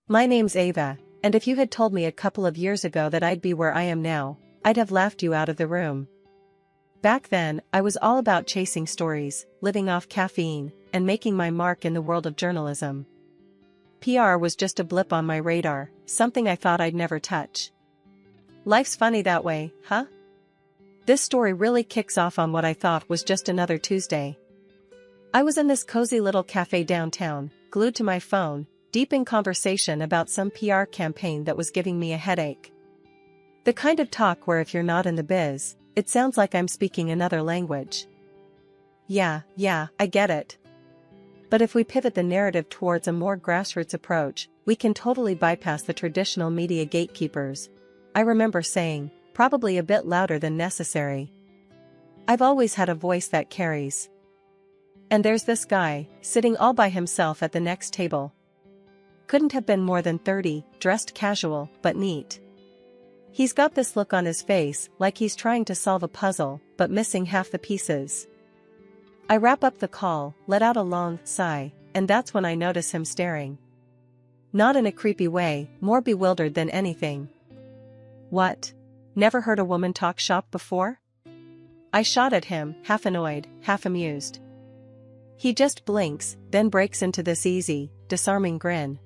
My name's Ava, and if you had told me a couple of years ago that I'd be where I am now, I'd have laughed you out of the room. Back then, I was all about chasing stories, living off caffeine, and making my mark in the world of journalism. PR was just a blip on my radar, something I thought I'd never touch. Life's funny that way, huh? This story really kicks off on what I thought was just another Tuesday. I was in this cozy little cafe downtown, glued to my phone, deep in conversation about some PR campaign that was giving me a headache. The kind of talk where if you're not in the biz, it sounds like I'm speaking another language. Yeah, I get it. But if we pivot the narrative towards a more grassroots approach, we can totally bypass the traditional media gatekeepers. I remember saying, probably a bit louder than necessary. I've always had a voice that carries. And there's this guy, sitting all by himself at the next table. Couldn't have been more than 30, dressed casual, but neat. He's got this look on his face like he's trying to solve a puzzle, but missing half the pieces. I wrap up the call, let out a long sigh, and that's when I notice him staring. Not in a creepy way, more bewildered than anything. What? Never heard a woman talk shop before? I shot at him, half annoyed, half amused. He just blinks, then breaks into this easy, disarming grin.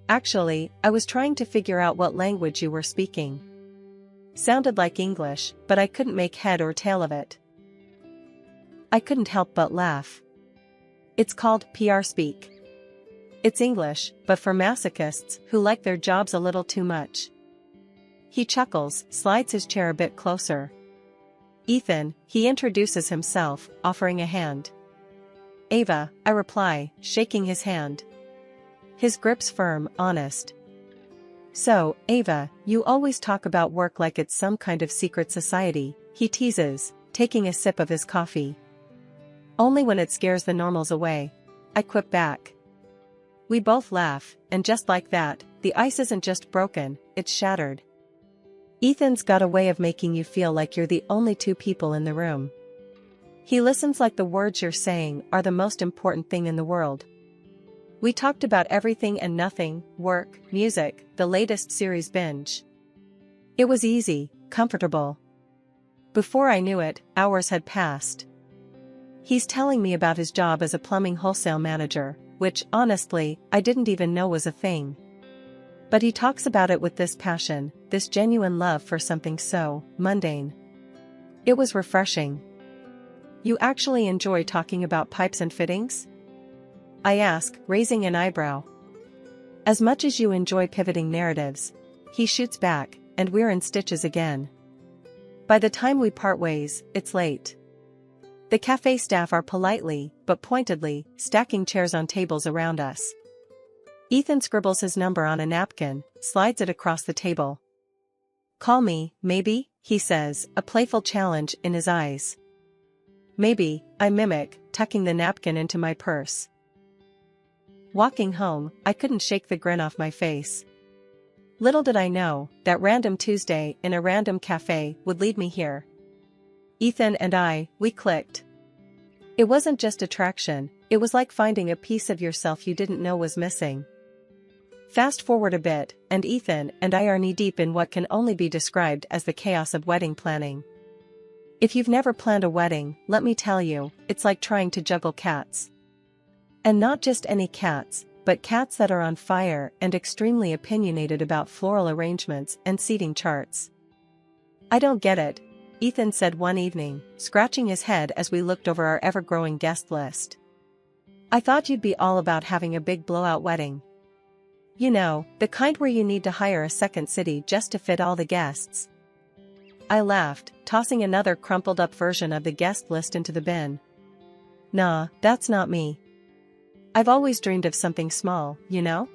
Actually, I was trying to figure out what language you were speaking. Sounded like English, but I couldn't make head or tail of it. I couldn't help but laugh. It's called PR speak. It's English, but for masochists who like their jobs a little too much. He chuckles, slides his chair a bit closer. Ethan, he introduces himself, offering a hand. Ava, I reply, shaking his hand. His grip's firm, honest. So, Ava, you always talk about work like it's some kind of secret society, he teases, taking a sip of his coffee. Only when it scares the normals away. I quip back. We both laugh, and just like that, the ice isn't just broken, it's shattered. Ethan's got a way of making you feel like you're the only two people in the room. He listens like the words you're saying are the most important thing in the world. We talked about everything and nothing, work, music, the latest series binge. It was easy, comfortable. Before I knew it, hours had passed. He's telling me about his job as a plumbing wholesale manager, which, honestly, I didn't even know was a thing. But he talks about it with this passion, this genuine love for something so mundane. It was refreshing. You actually enjoy talking about pipes and fittings? I ask, raising an eyebrow. As much as you enjoy pivoting narratives, he shoots back, and we're in stitches again. By the time we part ways, it's late. The cafe staff are politely, but pointedly, stacking chairs on tables around us. Ethan scribbles his number on a napkin, slides it across the table. Call me, maybe, he says, a playful challenge in his eyes. Maybe, I mimic, tucking the napkin into my purse. Walking home, I couldn't shake the grin off my face. Little did I know, that random Tuesday in a random cafe would lead me here. Ethan and I, we clicked. It wasn't just attraction, it was like finding a piece of yourself you didn't know was missing. Fast forward a bit, and Ethan and I are knee-deep in what can only be described as the chaos of wedding planning. If you've never planned a wedding, let me tell you, it's like trying to juggle cats. And not just any cats, but cats that are on fire and extremely opinionated about floral arrangements and seating charts. I don't get it, Ethan said one evening, scratching his head as we looked over our ever-growing guest list. I thought you'd be all about having a big blowout wedding. You know, the kind where you need to hire a second city just to fit all the guests. I laughed, tossing another crumpled-up version of the guest list into the bin. Nah, that's not me. I've always dreamed of something small, you know?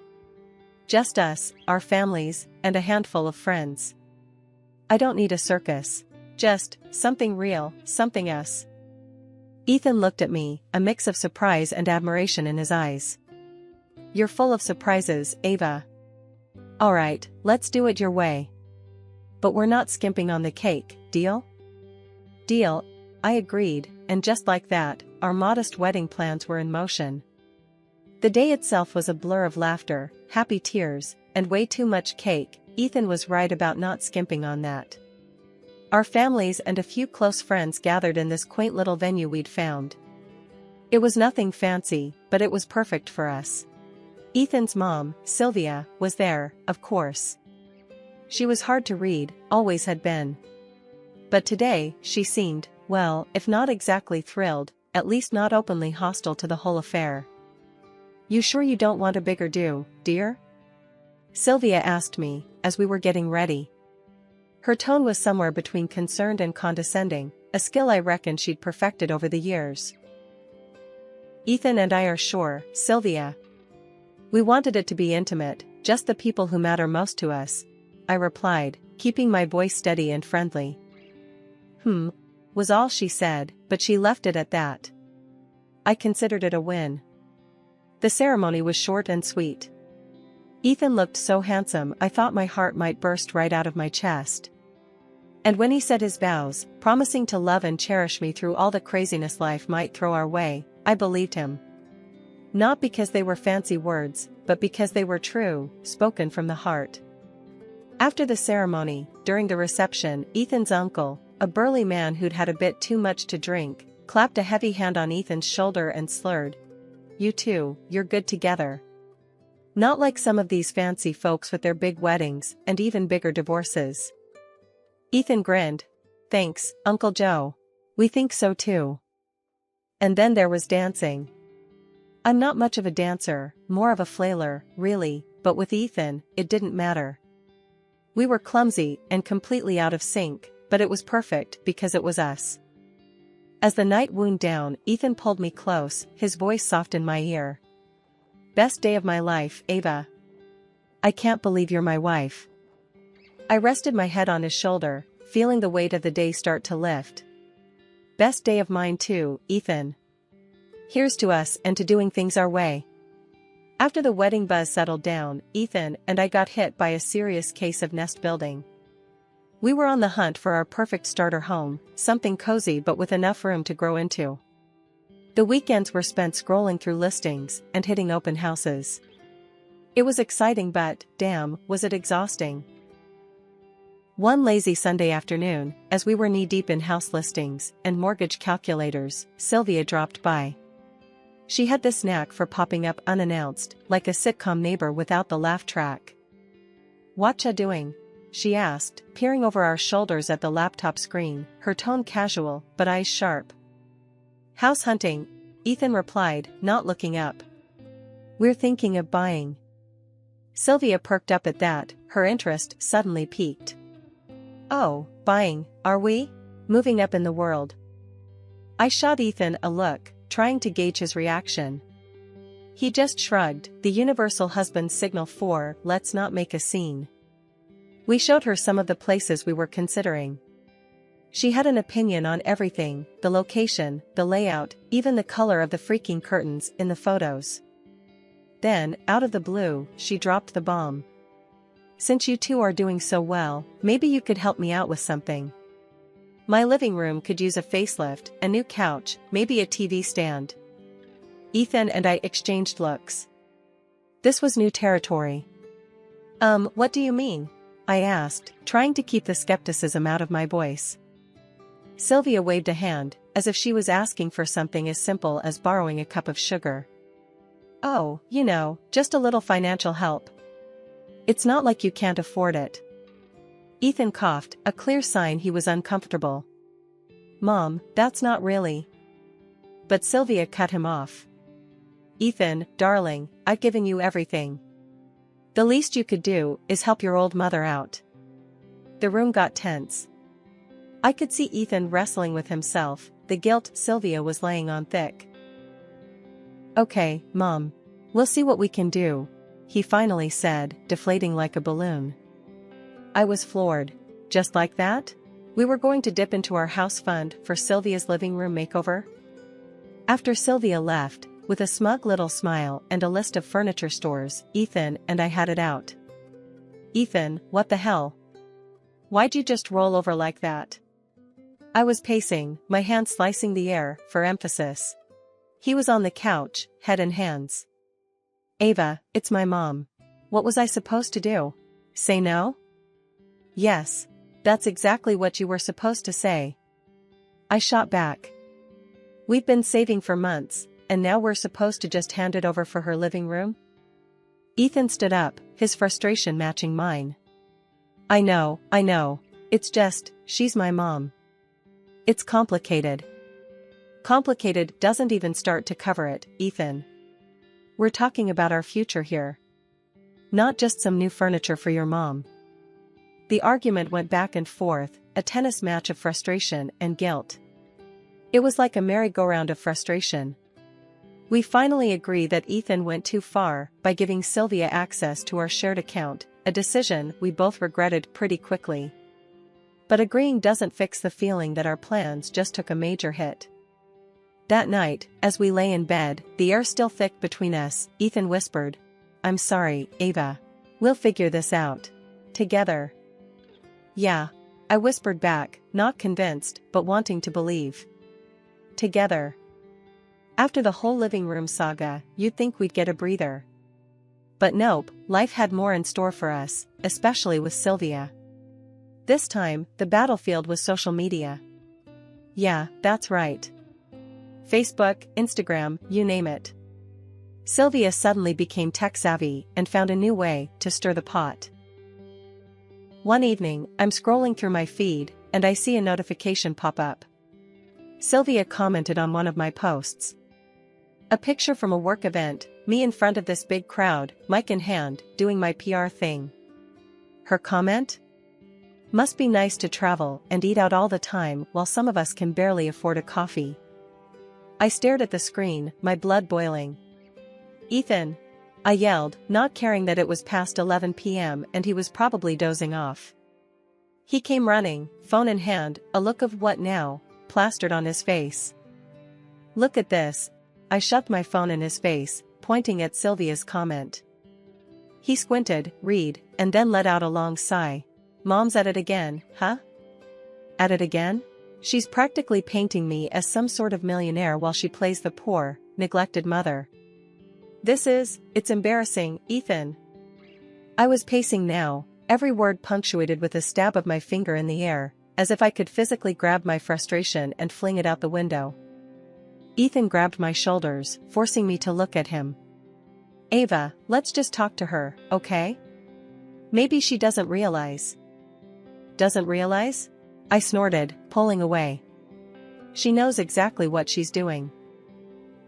Just us, our families, and a handful of friends. I don't need a circus. Just, something real, something us. Ethan looked at me, a mix of surprise and admiration in his eyes. You're full of surprises, Ava. Alright, let's do it your way. But we're not skimping on the cake, deal? Deal, I agreed, and just like that, our modest wedding plans were in motion. The day itself was a blur of laughter, happy tears, and way too much cake. Ethan was right about not skimping on that. Our families and a few close friends gathered in this quaint little venue we'd found. It was nothing fancy, but it was perfect for us. Ethan's mom, Sylvia, was there, of course. She was hard to read, always had been. But today, she seemed, well, if not exactly thrilled, at least not openly hostile to the whole affair. "You sure you don't want a bigger do, dear?" Sylvia asked me, as we were getting ready. Her tone was somewhere between concerned and condescending, a skill I reckon she'd perfected over the years. "Ethan and I are sure, Sylvia. We wanted it to be intimate, just the people who matter most to us," I replied, keeping my voice steady and friendly. Was all she said, but she left it at that. I considered it a win. The ceremony was short and sweet. Ethan looked so handsome I thought my heart might burst right out of my chest. And when he said his vows, promising to love and cherish me through all the craziness life might throw our way, I believed him. Not because they were fancy words, but because they were true, spoken from the heart. After the ceremony, during the reception, Ethan's uncle, a burly man who'd had a bit too much to drink, clapped a heavy hand on Ethan's shoulder and slurred, "You two, you're good together." Not like some of these fancy folks with their big weddings, and even bigger divorces. Ethan grinned. "Thanks, Uncle Joe. We think so too." And then there was dancing. I'm not much of a dancer, more of a flailer, really, but with Ethan, it didn't matter. We were clumsy and completely out of sync, but it was perfect because it was us. As the night wound down, Ethan pulled me close, his voice soft in my ear. "Best day of my life, Ava. I can't believe you're my wife." I rested my head on his shoulder, feeling the weight of the day start to lift. "Best day of mine too, Ethan. Here's to us and to doing things our way." After the wedding buzz settled down, Ethan and I got hit by a serious case of nest building. We were on the hunt for our perfect starter home, something cozy but with enough room to grow into. The weekends were spent scrolling through listings and hitting open houses. It was exciting but, damn, was it exhausting. One lazy Sunday afternoon, as we were knee-deep in house listings and mortgage calculators, Sylvia dropped by. She had this knack for popping up unannounced, like a sitcom neighbor without the laugh track. "Whatcha doing?" she asked, peering over our shoulders at the laptop screen, her tone casual, but eyes sharp. "House hunting," Ethan replied, not looking up. "We're thinking of buying." Sylvia perked up at that, her interest suddenly piqued. "Oh, buying, are we? Moving up in the world?" I shot Ethan a look, trying to gauge his reaction. He just shrugged, the universal husband signal for, "Let's not make a scene." We showed her some of the places we were considering. She had an opinion on everything, the location, the layout, even the color of the freaking curtains in the photos. Then, out of the blue, she dropped the bomb. "Since you two are doing so well, maybe you could help me out with something. My living room could use a facelift, a new couch, maybe a TV stand." Ethan and I exchanged looks. This was new territory. What do you mean?" I asked, trying to keep the skepticism out of my voice. Sylvia waved a hand, as if she was asking for something as simple as borrowing a cup of sugar. "Oh, you know, just a little financial help. It's not like you can't afford it." Ethan coughed, a clear sign he was uncomfortable. "Mom, that's not really." But Sylvia cut him off. "Ethan, darling, I've given you everything. The least you could do is help your old mother out." The room got tense. I could see Ethan wrestling with himself, the guilt Sylvia was laying on thick. "Okay, Mom. We'll see what we can do," he finally said, deflating like a balloon. I was floored. Just like that? We were going to dip into our house fund for Sylvia's living room makeover? After Sylvia left, with a smug little smile and a list of furniture stores, Ethan and I had it out. "Ethan, what the hell? Why'd you just roll over like that?" I was pacing, my hand slicing the air, for emphasis. He was on the couch, head in hands. Ava, it's my mom. What was I supposed to do? Say no? Yes. That's exactly what you were supposed to say. I shot back. We've been saving for months, and now we're supposed to just hand it over for her living room? Ethan stood up, his frustration matching mine. I know. It's just, she's my mom. It's complicated. Complicated doesn't even start to cover it, Ethan. We're talking about our future here. Not just some new furniture for your mom. The argument went back and forth, a tennis match of frustration and guilt. It was like a merry-go-round of frustration. We finally agreed that Ethan went too far by giving Sylvia access to our shared account, a decision we both regretted pretty quickly. But agreeing doesn't fix the feeling that our plans just took a major hit. That night, as we lay in bed, the air still thick between us, Ethan whispered, I'm sorry, Ava. We'll figure this out. Together. Yeah. I whispered back, not convinced, but wanting to believe. Together. After the whole living room saga, you'd think we'd get a breather. But nope, life had more in store for us, especially with Sylvia. This time, the battlefield was social media. Yeah, that's right. Facebook, Instagram, you name it. Sylvia suddenly became tech-savvy and found a new way to stir the pot. One evening, I'm scrolling through my feed, and I see a notification pop up. Sylvia commented on one of my posts. A picture from a work event, me in front of this big crowd, mic in hand, doing my PR thing. Her comment? Must be nice to travel and eat out all the time while some of us can barely afford a coffee. I stared at the screen, my blood boiling. Ethan! I yelled, not caring that it was past 11 p.m. and he was probably dozing off. He came running, phone in hand, a look of what now, plastered on his face. Look at this. I shoved my phone in his face, pointing at Sylvia's comment. He squinted, read, and then let out a long sigh. Mom's at it again, huh? At it again? She's practically painting me as some sort of millionaire while she plays the poor, neglected mother. It's embarrassing, Ethan. I was pacing now, every word punctuated with a stab of my finger in the air, as if I could physically grab my frustration and fling it out the window. Ethan grabbed my shoulders, forcing me to look at him. Ava, let's just talk to her, okay? Maybe she doesn't realize. Doesn't realize? I snorted, pulling away. She knows exactly what she's doing.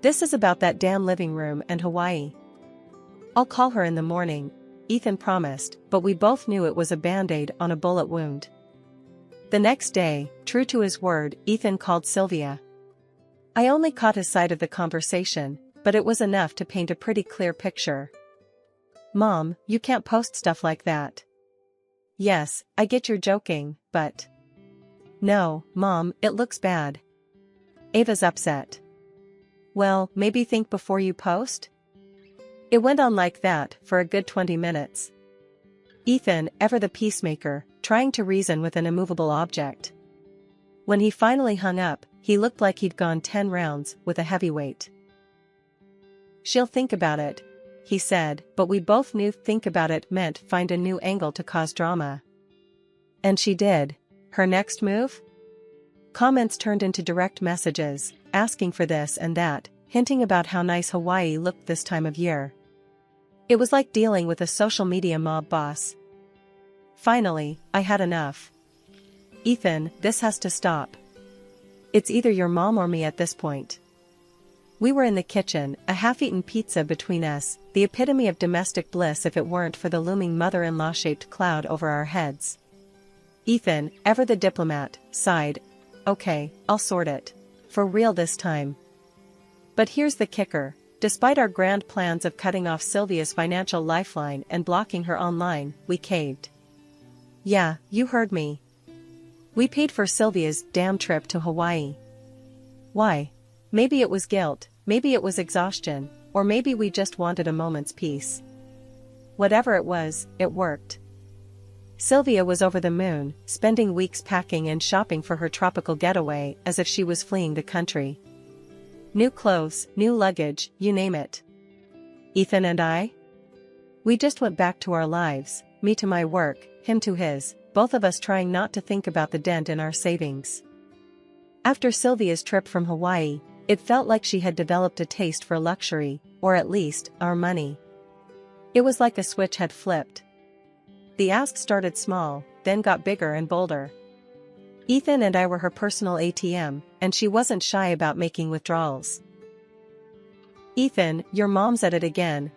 This is about that damn living room and Hawaii. I'll call her in the morning, Ethan promised, but we both knew it was a band-aid on a bullet wound. The next day, true to his word, Ethan called Sylvia. I only caught his side of the conversation, but it was enough to paint a pretty clear picture. Mom, you can't post stuff like that. Yes, I get you're joking, but... No, Mom, it looks bad. Ava's upset. Well, maybe think before you post? It went on like that for a good 20 minutes. Ethan, ever the peacemaker, trying to reason with an immovable object. When he finally hung up, he looked like he'd gone 10 rounds with a heavyweight. She'll think about it, he said, but we both knew think about it meant find a new angle to cause drama. And she did. Her next move? Comments turned into direct messages, asking for this and that, hinting about how nice Hawaii looked this time of year. It was like dealing with a social media mob boss. Finally, I had enough. Ethan, this has to stop. It's either your mom or me at this point. We were in the kitchen, a half-eaten pizza between us, the epitome of domestic bliss if it weren't for the looming mother-in-law-shaped cloud over our heads. Ethan, ever the diplomat, sighed. Okay, I'll sort it. For real this time. But here's the kicker. Despite our grand plans of cutting off Sylvia's financial lifeline and blocking her online, we caved. Yeah, you heard me. We paid for Sylvia's damn trip to Hawaii. Why? Maybe it was guilt, maybe it was exhaustion, or maybe we just wanted a moment's peace. Whatever it was, it worked. Sylvia was over the moon, spending weeks packing and shopping for her tropical getaway as if she was fleeing the country. New clothes, new luggage, you name it. Ethan and I? We just went back to our lives, me to my work, him to his, both of us trying not to think about the dent in our savings. After Sylvia's trip from Hawaii, it felt like she had developed a taste for luxury, or at least, our money. It was like a switch had flipped. The ask started small, then got bigger and bolder. Ethan and I were her personal ATM, and she wasn't shy about making withdrawals. "Ethan, your mom's at it again,"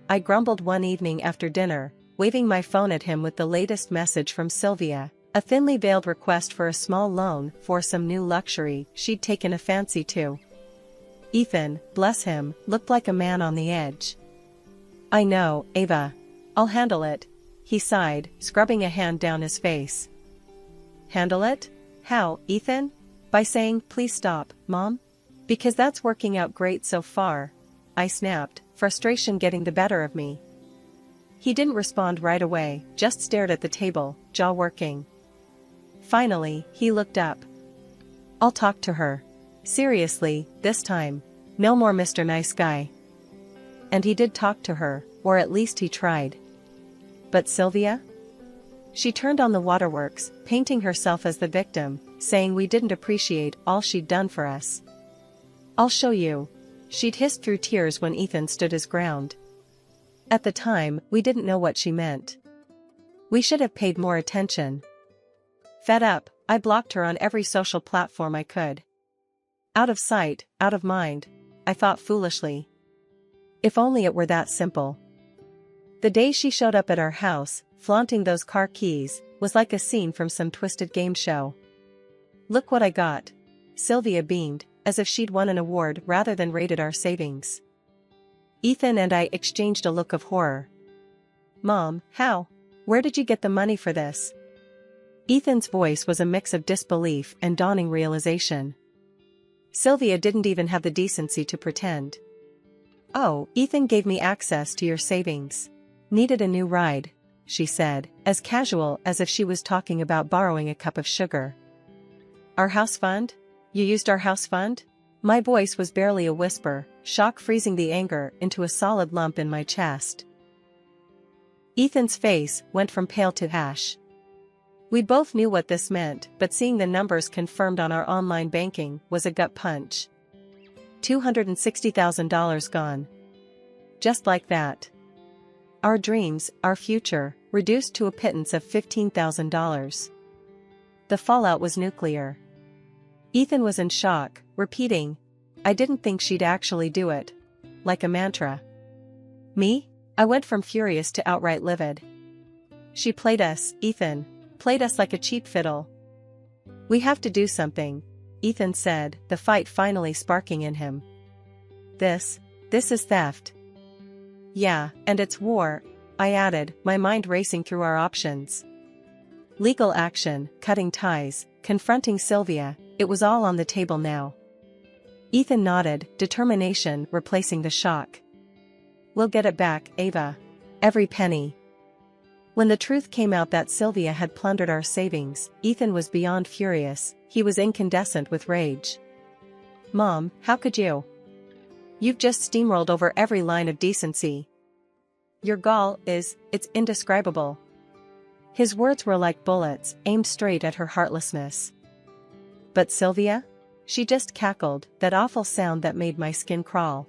I grumbled one evening after dinner, waving my phone at him with the latest message from Sylvia, a thinly veiled request for a small loan for some new luxury she'd taken a fancy to. Ethan, bless him, looked like a man on the edge. "I know, Ava. I'll handle it," he sighed, scrubbing a hand down his face. "Handle it? How, Ethan?" "By saying, 'Please stop, Mom?' Because that's working out great so far," I snapped, frustration getting the better of me. He didn't respond right away, just stared at the table, jaw working. Finally, he looked up. "I'll talk to her. Seriously, this time. No more Mr. Nice Guy." And he did talk to her, or at least he tried. But Sylvia? She turned on the waterworks, painting herself as the victim, saying we didn't appreciate all she'd done for us. "I'll show you," she'd hissed through tears when Ethan stood his ground. At the time, we didn't know what she meant. We should have paid more attention. Fed up, I blocked her on every social platform I could. Out of sight, out of mind, I thought foolishly. If only it were that simple. The day she showed up at our house, flaunting those car keys, was like a scene from some twisted game show. "Look what I got." Sylvia beamed, as if she'd won an award rather than raided our savings. Ethan and I exchanged a look of horror. "Mom, how? Where did you get the money for this?" Ethan's voice was a mix of disbelief and dawning realization. Sylvia didn't even have the decency to pretend. "Oh, Ethan gave me access to your savings. Needed a new ride," she said, as casual as if she was talking about borrowing a cup of sugar. "Our house fund? You used our house fund?" My voice was barely a whisper, shock freezing the anger into a solid lump in my chest. Ethan's face went from pale to ash. We both knew what this meant, but seeing the numbers confirmed on our online banking was a gut punch. $260,000 gone. Just like that. Our dreams, our future, reduced to a pittance of $15,000. The fallout was nuclear. Ethan was in shock, repeating, "I didn't think she'd actually do it," like a mantra. Me? I went from furious to outright livid. "She played us, Ethan. Played us like a cheap fiddle." "We have to do something," Ethan said, the fight finally sparking in him. This is theft." "Yeah, and it's war," I added, my mind racing through our options. Legal action, cutting ties, confronting Sylvia, it was all on the table now. Ethan nodded, determination replacing the shock. "We'll get it back, Ava. Every penny." When the truth came out that Sylvia had plundered our savings, Ethan was beyond furious, he was incandescent with rage. "Mom, how could you? You've just steamrolled over every line of decency. Your gall it's indescribable." His words were like bullets, aimed straight at her heartlessness. "But Sylvia?" She just cackled, that awful sound that made my skin crawl.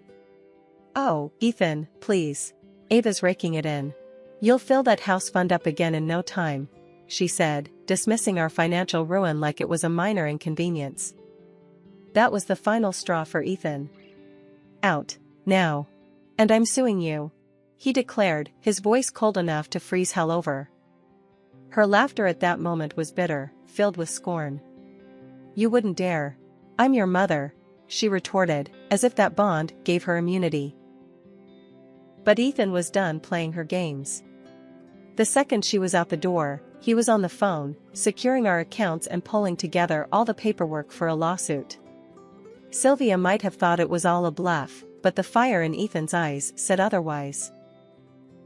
"Oh, Ethan, please. Ava's raking it in. You'll fill that house fund up again in no time," she said, dismissing our financial ruin like it was a minor inconvenience. That was the final straw for Ethan. "Out, now. And I'm suing you," he declared, his voice cold enough to freeze hell over. Her laughter at that moment was bitter, filled with scorn. "You wouldn't dare. I'm your mother," she retorted, as if that bond gave her immunity. But Ethan was done playing her games. The second she was out the door, he was on the phone, securing our accounts and pulling together all the paperwork for a lawsuit. Sylvia might have thought it was all a bluff, but the fire in Ethan's eyes said otherwise.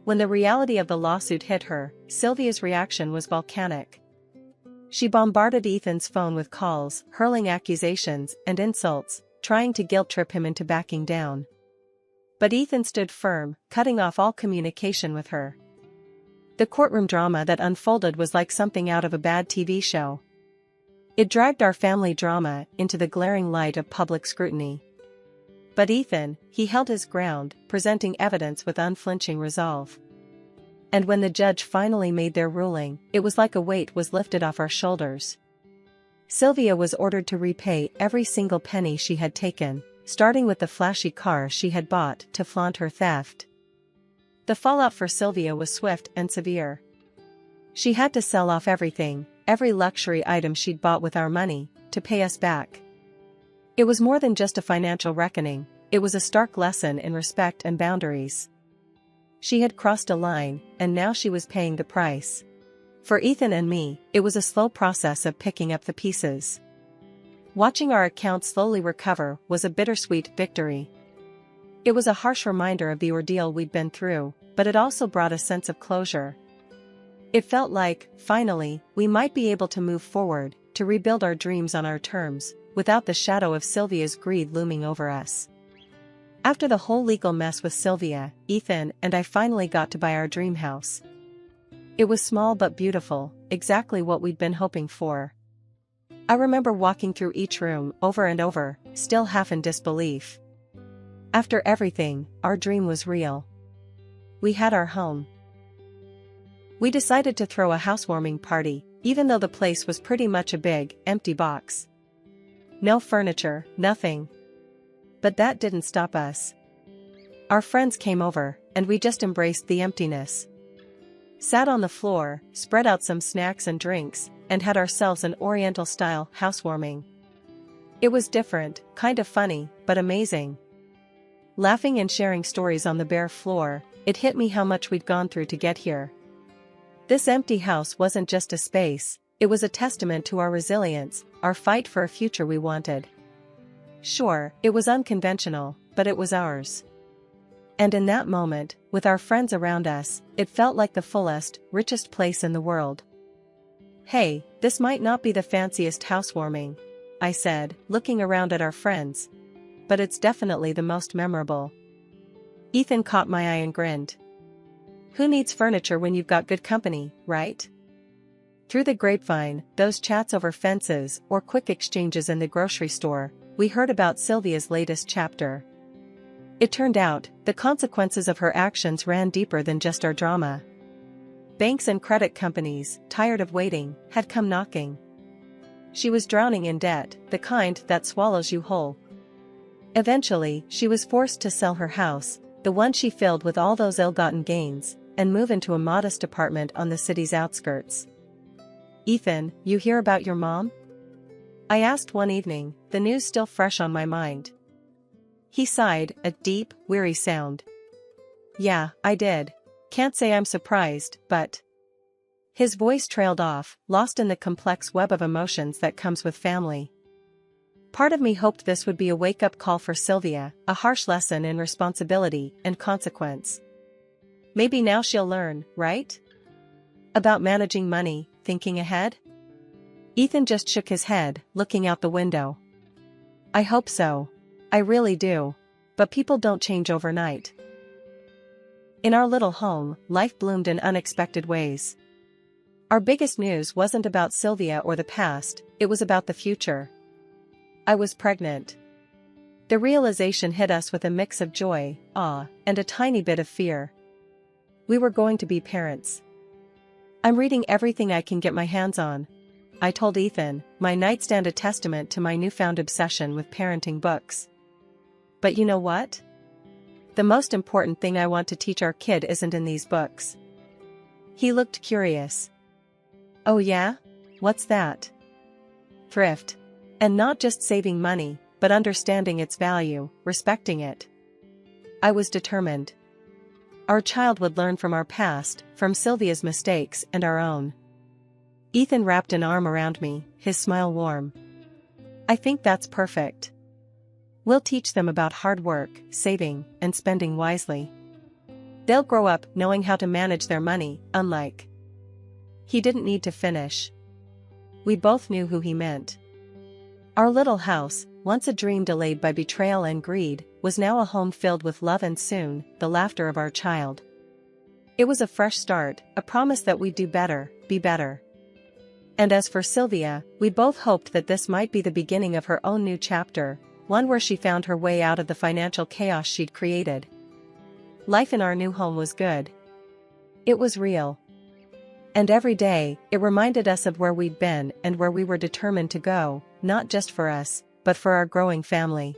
When the reality of the lawsuit hit her, Sylvia's reaction was volcanic. She bombarded Ethan's phone with calls, hurling accusations and insults, trying to guilt-trip him into backing down. But Ethan stood firm, cutting off all communication with her. The courtroom drama that unfolded was like something out of a bad TV show. It dragged our family drama into the glaring light of public scrutiny. But Ethan, he held his ground, presenting evidence with unflinching resolve. And when the judge finally made their ruling, it was like a weight was lifted off our shoulders. Sylvia was ordered to repay every single penny she had taken, starting with the flashy car she had bought to flaunt her theft. The fallout for Sylvia was swift and severe. She had to sell off everything, every luxury item she'd bought with our money, to pay us back. It was more than just a financial reckoning, it was a stark lesson in respect and boundaries. She had crossed a line, and now she was paying the price. For Ethan and me, it was a slow process of picking up the pieces. Watching our account slowly recover was a bittersweet victory. It was a harsh reminder of the ordeal we'd been through, but it also brought a sense of closure. It felt like, finally, we might be able to move forward, to rebuild our dreams on our terms, without the shadow of Sylvia's greed looming over us. After the whole legal mess with Sylvia, Ethan and I finally got to buy our dream house. It was small but beautiful, exactly what we'd been hoping for. I remember walking through each room over and over, still half in disbelief. After everything, our dream was real. We had our home. We decided to throw a housewarming party, even though the place was pretty much a big, empty box. No furniture, nothing. But that didn't stop us. Our friends came over, and we just embraced the emptiness. Sat on the floor, spread out some snacks and drinks, and had ourselves an Oriental-style housewarming. It was different, kind of funny, but amazing. Laughing and sharing stories on the bare floor, it hit me how much we'd gone through to get here. This empty house wasn't just a space, it was a testament to our resilience, our fight for a future we wanted. Sure, it was unconventional, but it was ours. And in that moment, with our friends around us, it felt like the fullest, richest place in the world. "Hey, this might not be the fanciest housewarming," I said, looking around at our friends. "But it's definitely the most memorable." Ethan caught my eye and grinned. "Who needs furniture when you've got good company, right?" Through the grapevine, those chats over fences or quick exchanges in the grocery store, we heard about Sylvia's latest chapter. It turned out, the consequences of her actions ran deeper than just our drama. Banks and credit companies, tired of waiting, had come knocking. She was drowning in debt, the kind that swallows you whole. Eventually, she was forced to sell her house, the one she filled with all those ill-gotten gains, and move into a modest apartment on the city's outskirts. "Ethan, you hear about your mom?" I asked one evening, the news still fresh on my mind. He sighed, a deep, weary sound. "Yeah, I did. Can't say I'm surprised, but..." His voice trailed off, lost in the complex web of emotions that comes with family. Part of me hoped this would be a wake-up call for Sylvia, a harsh lesson in responsibility and consequence. Maybe now she'll learn, right? About managing money, thinking ahead? Ethan just shook his head, looking out the window. "I hope so. I really do. But people don't change overnight." In our little home, life bloomed in unexpected ways. Our biggest news wasn't about Sylvia or the past, it was about the future. I was pregnant. The realization hit us with a mix of joy, awe, and a tiny bit of fear. We were going to be parents. "I'm reading everything I can get my hands on," I told Ethan, my nightstand a testament to my newfound obsession with parenting books. "But you know what? The most important thing I want to teach our kid isn't in these books." He looked curious. "Oh yeah? What's that?" "Thrift. And not just saving money, but understanding its value, respecting it." I was determined. Our child would learn from our past, from Sylvia's mistakes and our own. Ethan wrapped an arm around me, his smile warm. "I think that's perfect. We'll teach them about hard work, saving, and spending wisely. They'll grow up knowing how to manage their money, unlike..." He didn't need to finish. We both knew who he meant. Our little house, once a dream delayed by betrayal and greed, was now a home filled with love and soon, the laughter of our child. It was a fresh start, a promise that we'd do better, be better. And as for Sylvia, we both hoped that this might be the beginning of her own new chapter, one where she found her way out of the financial chaos she'd created. Life in our new home was good. It was real. And every day, it reminded us of where we'd been and where we were determined to go, not just for us, but for our growing family.